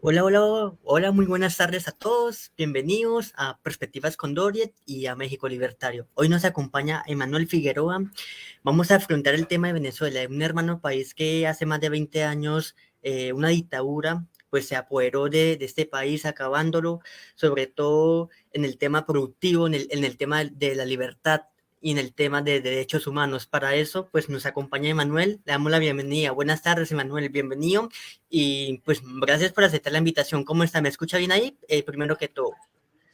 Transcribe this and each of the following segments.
Hola, hola, hola, muy buenas tardes a todos. Bienvenidos a Perspectivas con Doriet y a México Libertario. Hoy nos acompaña Emanuel Figueroa. Vamos a afrontar el tema de Venezuela, un hermano país que hace más de 20 años una dictadura pues se apoderó de este país, acabándolo, sobre todo en el tema productivo, en el tema de la libertad y en el tema de derechos humanos. Para eso, pues nos acompaña Emanuel. Le damos la bienvenida. Buenas tardes, Emanuel. Bienvenido. Y pues gracias por aceptar la invitación. ¿Cómo está? ¿Me escucha bien ahí? Primero que todo.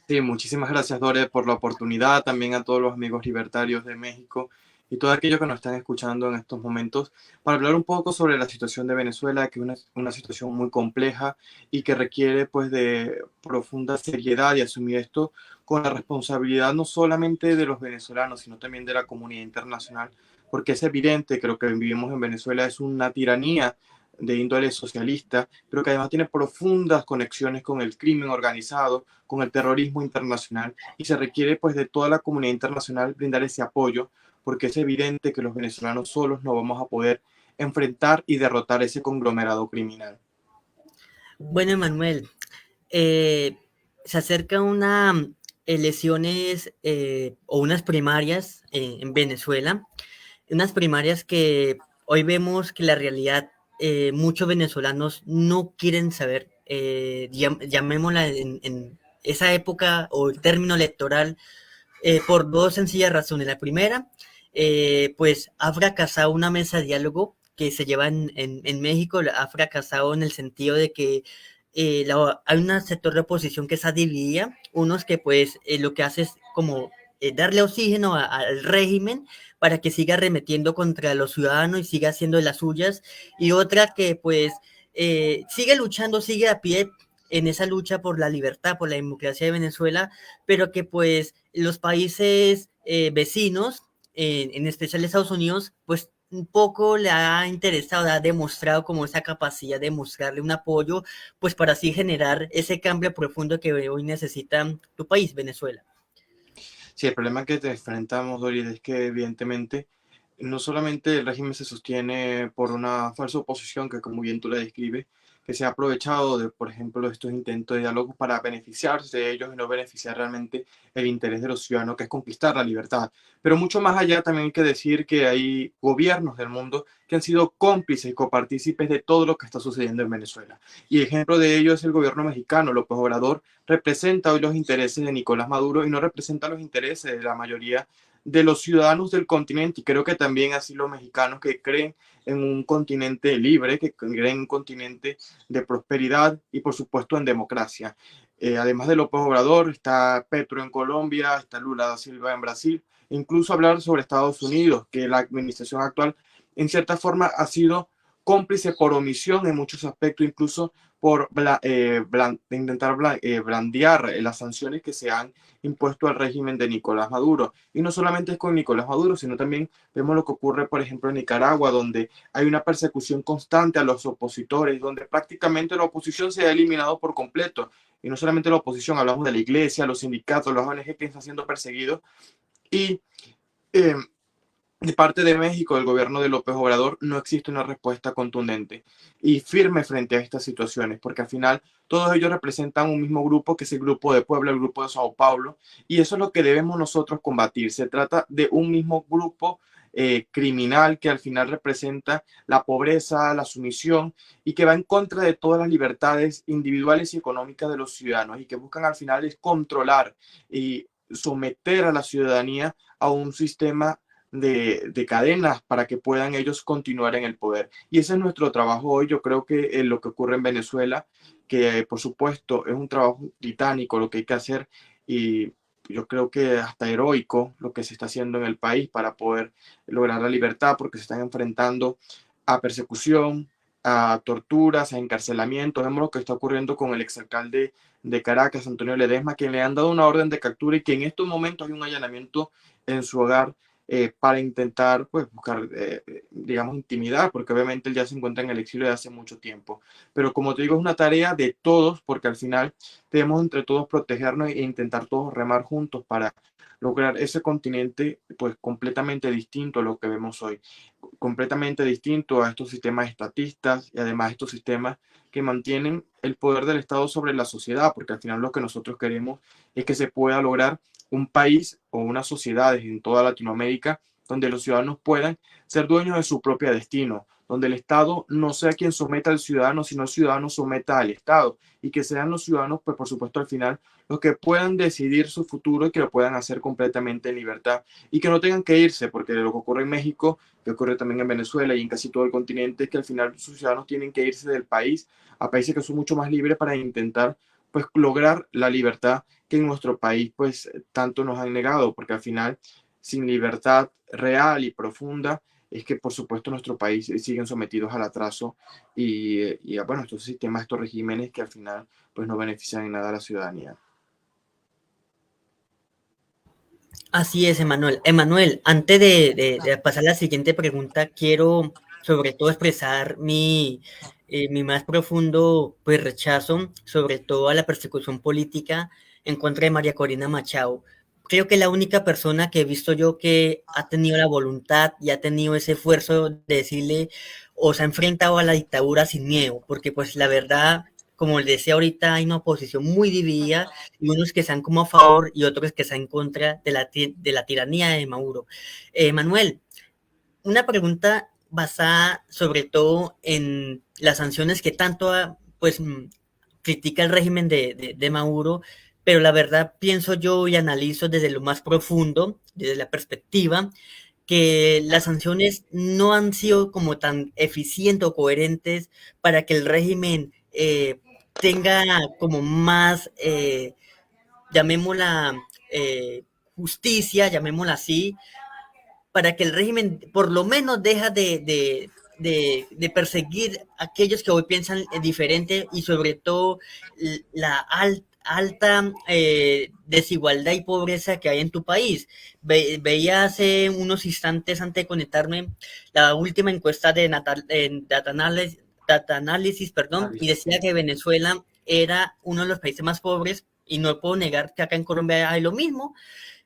Sí, muchísimas gracias, Dore, por la oportunidad, también a todos los amigos libertarios de México y todos aquellos que nos están escuchando en estos momentos, para hablar un poco sobre la situación de Venezuela, que es una situación muy compleja y que requiere pues de profunda seriedad y asumir esto con la responsabilidad no solamente de los venezolanos, sino también de la comunidad internacional, porque es evidente que lo que vivimos en Venezuela es una tiranía de índole socialista, pero que además tiene profundas conexiones con el crimen organizado, con el terrorismo internacional, y se requiere pues de toda la comunidad internacional brindar ese apoyo, porque es evidente que los venezolanos solos no vamos a poder enfrentar y derrotar ese conglomerado criminal. Bueno, Emanuel, eh, se acerca una elecciones o unas primarias en Venezuela, unas primarias que hoy vemos que la realidad muchos venezolanos no quieren saber, llamémosla en esa época o el término electoral por dos sencillas razones. La primera, pues ha fracasado una mesa de diálogo que se lleva en México, ha fracasado en el sentido de que hay un sector de oposición que está dividida, unos que pues lo que hace es como darle oxígeno al régimen para que siga arremetiendo contra los ciudadanos y siga haciendo de las suyas, y otra que pues sigue luchando, sigue a pie en esa lucha por la libertad, por la democracia de Venezuela, pero que pues los países vecinos, en especial Estados Unidos, pues un poco le ha interesado, ha demostrado como esa capacidad de mostrarle un apoyo, pues para así generar ese cambio profundo que hoy necesita tu país, Venezuela. Sí, el problema que te enfrentamos, Doris, es que evidentemente no solamente el régimen se sostiene por una falsa oposición, que como bien tú la describes, que se ha aprovechado de, por ejemplo, estos intentos de diálogo para beneficiarse de ellos y no beneficiar realmente el interés de los ciudadanos, que es conquistar la libertad. Pero mucho más allá también hay que decir que hay gobiernos del mundo que han sido cómplices y copartícipes de todo lo que está sucediendo en Venezuela. Y ejemplo de ello es el gobierno mexicano. López Obrador representa hoy los intereses de Nicolás Maduro y no representa los intereses de la mayoría de los ciudadanos del continente, y creo que también así los mexicanos que creen en un continente libre, que creen en un continente de prosperidad y por supuesto en democracia. Además de López Obrador, está Petro en Colombia, está Lula da Silva en Brasil, e incluso hablar sobre Estados Unidos, que la administración actual en cierta forma ha sido cómplice por omisión en muchos aspectos, incluso por intentar blandear las sanciones que se han impuesto al régimen de Nicolás Maduro. Y no solamente es con Nicolás Maduro, sino también vemos lo que ocurre, por ejemplo, en Nicaragua, donde hay una persecución constante a los opositores, donde prácticamente la oposición se ha eliminado por completo. Y no solamente la oposición, hablamos de la iglesia, los sindicatos, los ONG que están siendo perseguidos. Y eh, de parte de México, del gobierno de López Obrador, no existe una respuesta contundente y firme frente a estas situaciones, porque al final todos ellos representan un mismo grupo, que es el grupo de Puebla, el grupo de Sao Paulo, y eso es lo que debemos nosotros combatir. Se trata de un mismo grupo criminal que al final representa la pobreza, la sumisión, y que va en contra de todas las libertades individuales y económicas de los ciudadanos, y que buscan al final es controlar y someter a la ciudadanía a un sistema de cadenas para que puedan ellos continuar en el poder. Y ese es nuestro trabajo hoy. Yo creo que lo que ocurre en Venezuela, que por supuesto es un trabajo titánico lo que hay que hacer, y yo creo que hasta heroico lo que se está haciendo en el país para poder lograr la libertad, porque se están enfrentando a persecución, a torturas, a encarcelamientos. Vemos lo que está ocurriendo con el exalcalde de Caracas, Antonio Ledesma, quien le han dado una orden de captura y que en estos momentos hay un allanamiento en su hogar para intentar pues, buscar, digamos, intimidar, porque obviamente él ya se encuentra en el exilio de hace mucho tiempo. Pero como te digo, es una tarea de todos, porque al final debemos entre todos protegernos e intentar todos remar juntos para lograr ese continente pues completamente distinto a lo que vemos hoy. completamente distinto a estos sistemas estatistas y además estos sistemas que mantienen el poder del Estado sobre la sociedad, porque al final lo que nosotros queremos es que se pueda lograr un país o unas sociedades en toda Latinoamérica donde los ciudadanos puedan ser dueños de su propio destino, donde el Estado no sea quien someta al ciudadano, sino el ciudadano someta al Estado, y que sean los ciudadanos, pues por supuesto al final, los que puedan decidir su futuro y que lo puedan hacer completamente en libertad y que no tengan que irse, porque lo que ocurre en México, que ocurre también en Venezuela y en casi todo el continente, es que al final sus ciudadanos tienen que irse del país a países que son mucho más libres para intentar pues lograr la libertad que en nuestro país pues tanto nos han negado, porque al final sin libertad real y profunda es que por supuesto nuestro país siguen sometidos al atraso y a bueno, estos sistemas, estos regímenes que al final pues no benefician en nada a la ciudadanía. Así es, Emanuel. Emanuel, antes de pasar a la siguiente pregunta, quiero sobre todo expresar mi más profundo pues, rechazo, sobre todo a la persecución política en contra de María Corina Machado. Creo que la única persona que he visto yo que ha tenido la voluntad y ha tenido ese esfuerzo de decirle o se ha enfrentado a la dictadura sin miedo, porque pues la verdad, como les decía ahorita, hay una oposición muy dividida y unos que están como a favor y otros que están en contra de la tiranía de Maduro. Manuel, una pregunta basada sobre todo en las sanciones que tanto pues critica el régimen de Maduro, pero la verdad pienso yo y analizo desde lo más profundo, desde la perspectiva, que las sanciones no han sido como tan eficientes o coherentes para que el régimen tenga como más llamémosla justicia, llamémosla así, para que el régimen por lo menos deja de perseguir a aquellos que hoy piensan diferente y sobre todo la alta desigualdad y pobreza que hay en tu país. Veía hace unos instantes antes de conectarme la última encuesta de Data Analysis, perdón, y decía que Venezuela era uno de los países más pobres y no puedo negar que acá en Colombia hay lo mismo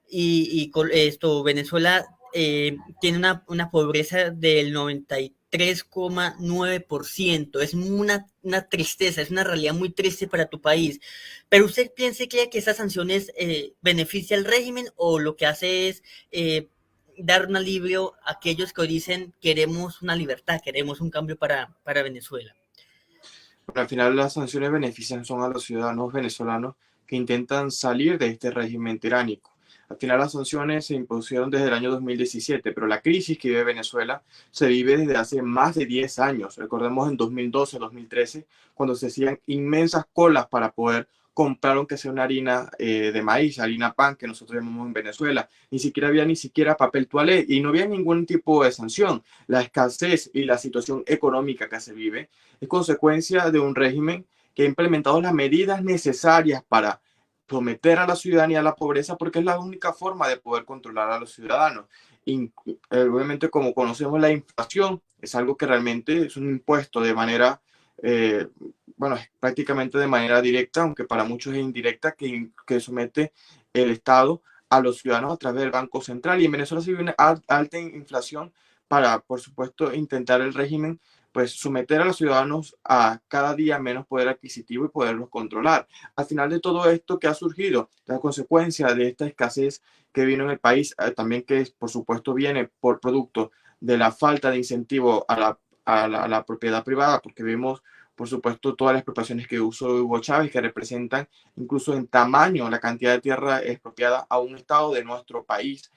y esto, Venezuela tiene una pobreza del 93,9%. Es una tristeza, es una realidad muy triste para tu país. Pero usted piensa que esas sanciones beneficia al régimen o lo que hace es dar un alivio a aquellos que hoy dicen queremos una libertad, queremos un cambio para Venezuela. Pero al final las sanciones benefician son a los ciudadanos venezolanos que intentan salir de este régimen tiránico. Al final las sanciones se impusieron desde el año 2017, pero la crisis que vive Venezuela se vive desde hace más de 10 años. Recordemos en 2012, 2013, cuando se hacían inmensas colas para poder comprar aunque sea una harina de maíz, harina pan que nosotros llamamos en Venezuela. Ni siquiera había ni siquiera papel toalé y no había ningún tipo de sanción. La escasez y la situación económica que se vive es consecuencia de un régimen que ha implementado las medidas necesarias para someter a la ciudadanía a la pobreza porque es la única forma de poder controlar a los ciudadanos. Y, obviamente, como conocemos la inflación, es algo que realmente es un impuesto de manera, bueno, es prácticamente de manera directa, aunque para muchos es indirecta, que somete el Estado a los ciudadanos a través del Banco Central. Y en Venezuela se vive una alta inflación para, por supuesto, intentar el régimen pues someter a los ciudadanos a cada día menos poder adquisitivo y poderlos controlar. Al final de todo esto que ha surgido, la consecuencia de esta escasez que vino en el país, también que por supuesto viene por producto de la falta de incentivo a la propiedad privada, porque vimos por supuesto todas las expropiaciones que usó Hugo Chávez, que representan incluso en tamaño la cantidad de tierra expropiada a un estado de nuestro país.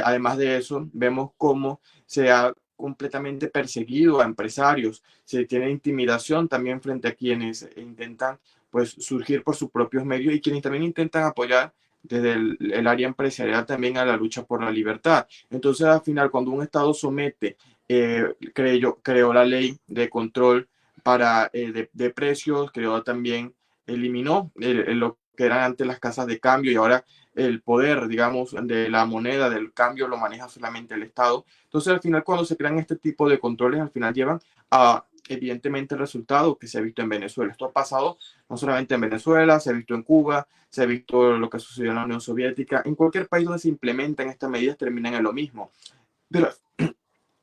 Además de eso, vemos cómo se ha completamente perseguido a empresarios, se tiene intimidación también frente a quienes intentan pues surgir por sus propios medios y quienes también intentan apoyar desde el área empresarial también a la lucha por la libertad. Entonces, al final, cuando un Estado somete, creó la ley de control de precios, creó también, eliminó lo que eran antes las casas de cambio y ahora el poder, digamos, de la moneda, del cambio, lo maneja solamente el Estado. Entonces, al final, cuando se crean este tipo de controles, al final llevan a, evidentemente, el resultado que se ha visto en Venezuela. Esto ha pasado no solamente en Venezuela, se ha visto en Cuba, se ha visto lo que sucedió en la Unión Soviética. En cualquier país donde se implementan estas medidas terminan en lo mismo. Pero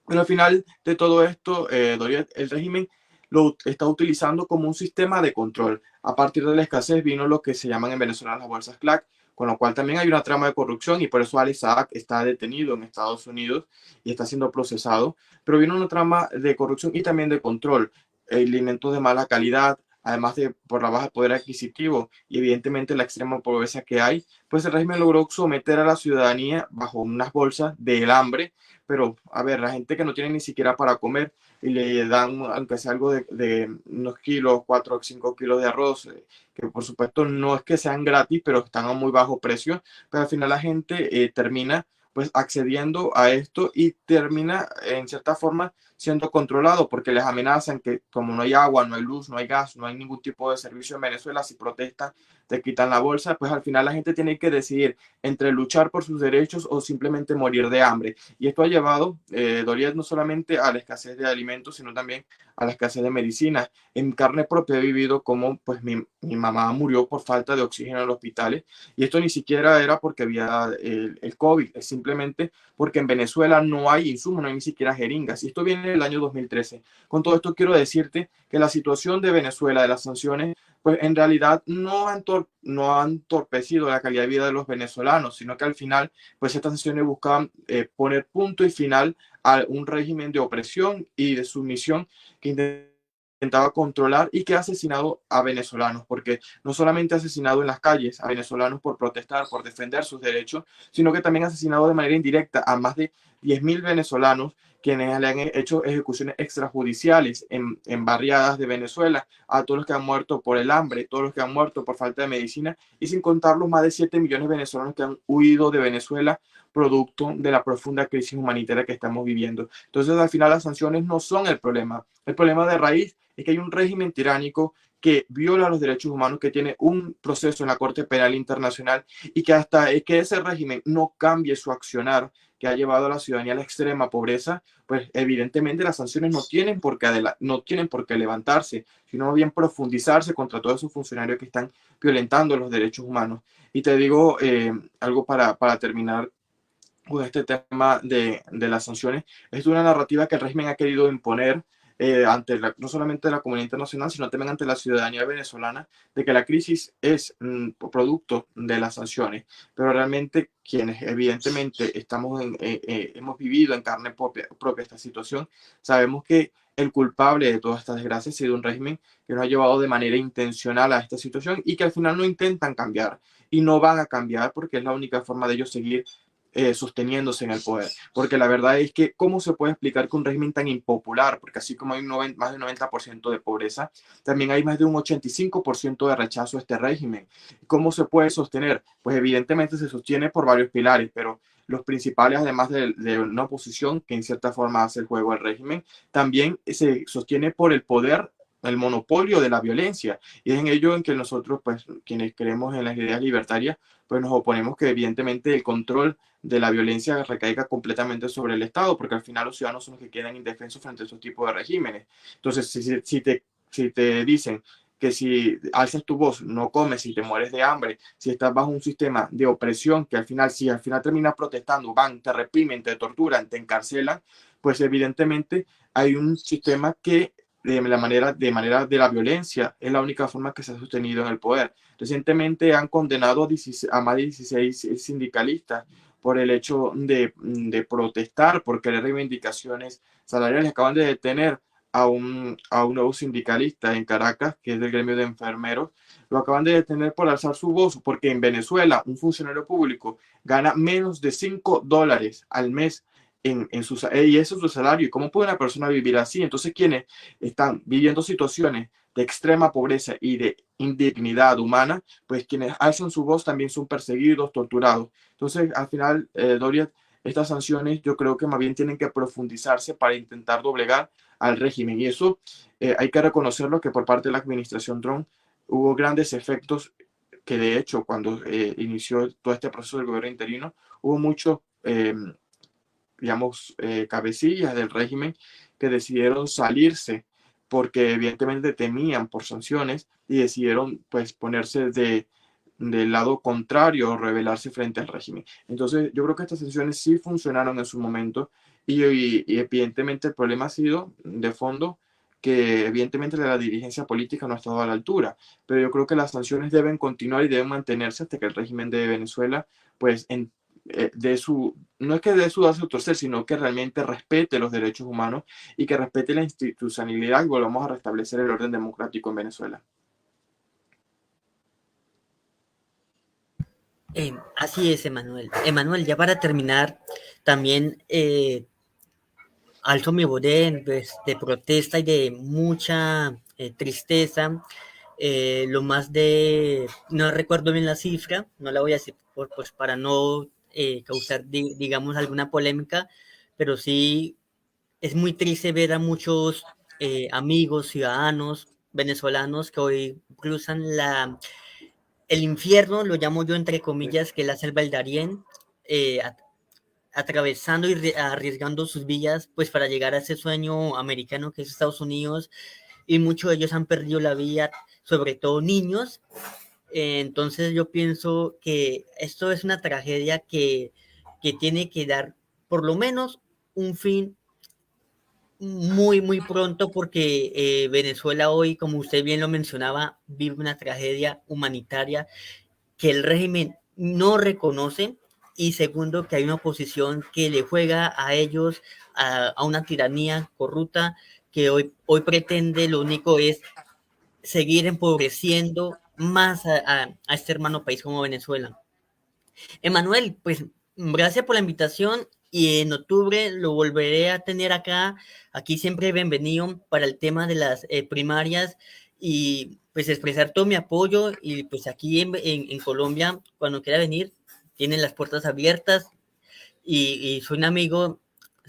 Pero al final de todo esto, Dorian, el régimen lo está utilizando como un sistema de control. A partir de la escasez vino lo que se llaman en Venezuela las bolsas CLAC, con lo cual también hay una trama de corrupción y por eso Ali Saad está detenido en Estados Unidos y está siendo procesado. Pero vino una trama de corrupción y también de control, alimentos de mala calidad, además de por la baja poder adquisitivo y evidentemente la extrema pobreza que hay, pues el régimen logró someter a la ciudadanía bajo unas bolsas del hambre, pero a ver, la gente que no tiene ni siquiera para comer y le dan, aunque sea algo de unos kilos, 4 o 5 kilos de arroz, que por supuesto no es que sean gratis, pero están a muy bajo precio, pero al final la gente termina pues accediendo a esto y termina en cierta forma siendo controlado porque les amenazan que como no hay agua, no hay luz, no hay gas, no hay ningún tipo de servicio en Venezuela, si protestan te quitan la bolsa, pues al final la gente tiene que decidir entre luchar por sus derechos o simplemente morir de hambre. Y esto ha llevado, Doriet, no solamente a la escasez de alimentos, sino también a la escasez de medicinas. En carne propia he vivido como pues mi mamá murió por falta de oxígeno en los hospitales y esto ni siquiera era porque había el COVID, es simplemente porque en Venezuela no hay insumos, no hay ni siquiera jeringas. Y esto viene del año 2013. Con todo esto quiero decirte que la situación de Venezuela, de las sanciones, pues en realidad no han torpecido la calidad de vida de los venezolanos, sino que al final, pues estas sanciones buscaban poner punto y final a un régimen de opresión y de sumisión que intentaba controlar y que ha asesinado a venezolanos, porque no solamente ha asesinado en las calles a venezolanos por protestar, por defender sus derechos, sino que también ha asesinado de manera indirecta a más de 10.000 venezolanos quienes le han hecho ejecuciones extrajudiciales en barriadas de Venezuela, a todos los que han muerto por el hambre, todos los que han muerto por falta de medicina, y sin contar los más de 7 millones de venezolanos que han huido de Venezuela producto de la profunda crisis humanitaria que estamos viviendo. Entonces, al final, las sanciones no son el problema. El problema de raíz es que hay un régimen tiránico que viola los derechos humanos, que tiene un proceso en la Corte Penal Internacional y que hasta que ese régimen no cambie su accionar que ha llevado a la ciudadanía a la extrema pobreza, pues evidentemente las sanciones no tienen por qué levantarse, sino bien profundizarse contra todos esos funcionarios que están violentando los derechos humanos. Y te digo algo para terminar con este tema de las sanciones, es una narrativa que el régimen ha querido imponer no solamente la comunidad internacional, sino también ante la ciudadanía venezolana, de que la crisis es producto de las sanciones, pero realmente quienes evidentemente hemos vivido en carne propia esta situación, sabemos que el culpable de toda esta desgracia ha sido un régimen que nos ha llevado de manera intencional a esta situación y que al final no intentan cambiar y no van a cambiar porque es la única forma de ellos seguir sosteniéndose en el poder. Porque la verdad es que, ¿cómo se puede explicar que un régimen tan impopular, porque así como hay más del 90% de pobreza, también hay más de un 85% de rechazo a este régimen? ¿Cómo se puede sostener? Pues evidentemente se sostiene por varios pilares, pero los principales, además de una oposición que en cierta forma hace el juego al régimen, también se sostiene por el poder, el monopolio de la violencia. Y es en ello en que nosotros, pues, quienes creemos en las ideas libertarias, pues nos oponemos que evidentemente el control de la violencia recaiga completamente sobre el Estado, porque al final los ciudadanos son los que quedan indefensos frente a estos tipos de regímenes. Entonces, si te dicen que si alzas tu voz, no comes, si te mueres de hambre, si estás bajo un sistema de opresión, que al final, si al final terminas protestando, van, te reprimen, te torturan, te encarcelan, pues evidentemente hay un sistema que de la violencia es la única forma que se ha sostenido en el poder. Recientemente han condenado a más de 16 sindicalistas por el hecho de protestar, por querer reivindicaciones salariales. Acaban de detener a un nuevo sindicalista en Caracas, que es del gremio de enfermeros. Lo acaban de detener por alzar su voz, porque en Venezuela un funcionario público gana menos de $5 al mes y eso es su salario. ¿Y cómo puede una persona vivir así? Entonces, quienes están viviendo situaciones de extrema pobreza y de indignidad humana, pues quienes alzan su voz también son perseguidos, torturados. Entonces, al final, Dorian, estas sanciones yo creo que más bien tienen que profundizarse para intentar doblegar al régimen. Y eso hay que reconocerlo que por parte de la administración Trump hubo grandes efectos que de hecho cuando inició todo este proceso del gobierno interino, hubo muchos, digamos, cabecillas del régimen que decidieron salirse porque evidentemente temían por sanciones y decidieron pues ponerse del lado contrario o rebelarse frente al régimen. Entonces yo creo que estas sanciones sí funcionaron en su momento y evidentemente el problema ha sido de fondo que evidentemente la dirigencia política no ha estado a la altura, pero yo creo que las sanciones deben continuar y deben mantenerse hasta que el régimen de Venezuela, pues, no es que dé su brazo a torcer, sino que realmente respete los derechos humanos y que respete la institucionalidad y volvamos a restablecer el orden democrático en Venezuela. Así es, Emanuel. Emanuel, ya para terminar, también alzo mi voz de protesta y de mucha tristeza. Lo más de, no recuerdo bien la cifra, no la voy a decir pues para no causar, digamos, alguna polémica, pero sí es muy triste ver a muchos amigos, ciudadanos venezolanos que hoy cruzan el infierno, lo llamo yo entre comillas, que es la selva del Darién, eh, atravesando y arriesgando sus vidas pues para llegar a ese sueño americano que es Estados Unidos, y muchos de ellos han perdido la vida, sobre todo niños. Entonces yo pienso que esto es una tragedia que tiene que dar por lo menos un fin muy, muy pronto, porque Venezuela hoy, como usted bien lo mencionaba, vive una tragedia humanitaria que el régimen no reconoce, y segundo, que hay una oposición que le juega a ellos a una tiranía corrupta que hoy pretende, lo único es seguir empobreciendo más a este hermano país como Venezuela. Emanuel, pues gracias por la invitación, y en octubre lo volveré a tener acá. Aquí siempre bienvenido para el tema de las primarias, y pues expresar todo mi apoyo, y pues aquí en Colombia, cuando quiera venir, tienen las puertas abiertas, y soy un amigo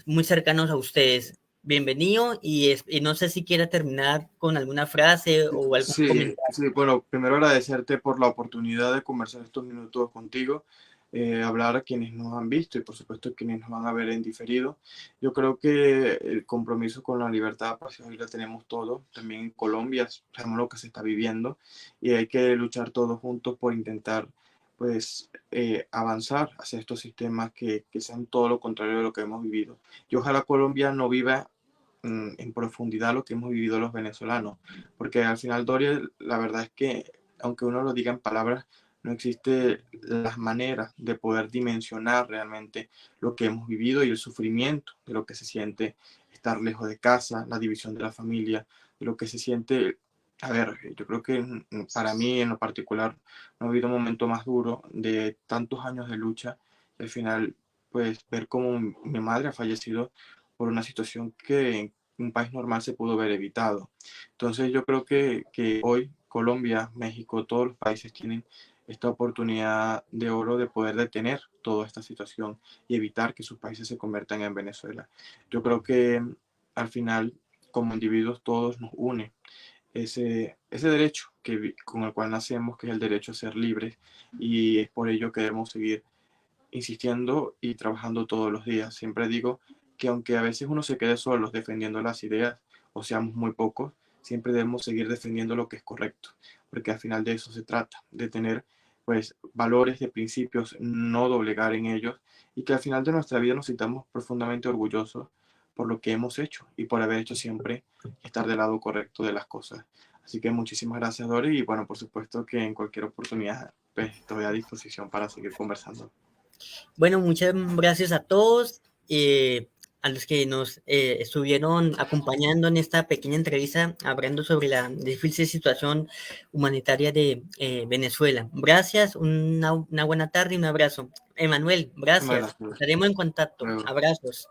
muy cercano a ustedes. Bienvenido, y no sé si quiera terminar con alguna frase o algún Sí, comentario. sí, bueno, primero agradecerte por la oportunidad de conversar estos minutos contigo, hablar a quienes nos han visto y por supuesto quienes nos van a ver en diferido. Yo creo que el compromiso con la libertad, pues hoy la tenemos todos, también en Colombia, sabemos lo que se está viviendo y hay que luchar todos juntos por intentar, pues, avanzar hacia estos sistemas que sean todo lo contrario de lo que hemos vivido. Y ojalá Colombia no viva en profundidad lo que hemos vivido los venezolanos, porque al final, Doria, la verdad es que, aunque uno lo diga en palabras, no existe las maneras de poder dimensionar realmente lo que hemos vivido y el sufrimiento de lo que se siente estar lejos de casa, la división de la familia, de lo que se siente. A ver, yo creo que para mí en lo particular no ha habido un momento más duro de tantos años de lucha y al final, pues, ver cómo mi madre ha fallecido por una situación que en un país normal se pudo haber evitado. Entonces yo creo que hoy Colombia, México, todos los países tienen esta oportunidad de oro de poder detener toda esta situación y evitar que sus países se conviertan en Venezuela. Yo creo que al final, como individuos, todos nos une ese derecho con el cual nacemos, que es el derecho a ser libres, y es por ello que debemos seguir insistiendo y trabajando todos los días. Siempre digo que aunque a veces uno se quede solo defendiendo las ideas o seamos muy pocos, siempre debemos seguir defendiendo lo que es correcto, porque al final de eso se trata, de tener pues valores, de principios, no doblegar en ellos y que al final de nuestra vida nos sintamos profundamente orgullosos por lo que hemos hecho y por haber hecho siempre estar del lado correcto de las cosas. Así que muchísimas gracias, Dori, y bueno, por supuesto que en cualquier oportunidad pues, estoy a disposición para seguir conversando. Bueno, muchas gracias a todos, a los que nos estuvieron acompañando en esta pequeña entrevista hablando sobre la difícil situación humanitaria de Venezuela. Gracias, una buena tarde y un abrazo. Emanuel, Muchísimas gracias. gracias. Estaremos en contacto. Luego. Abrazos.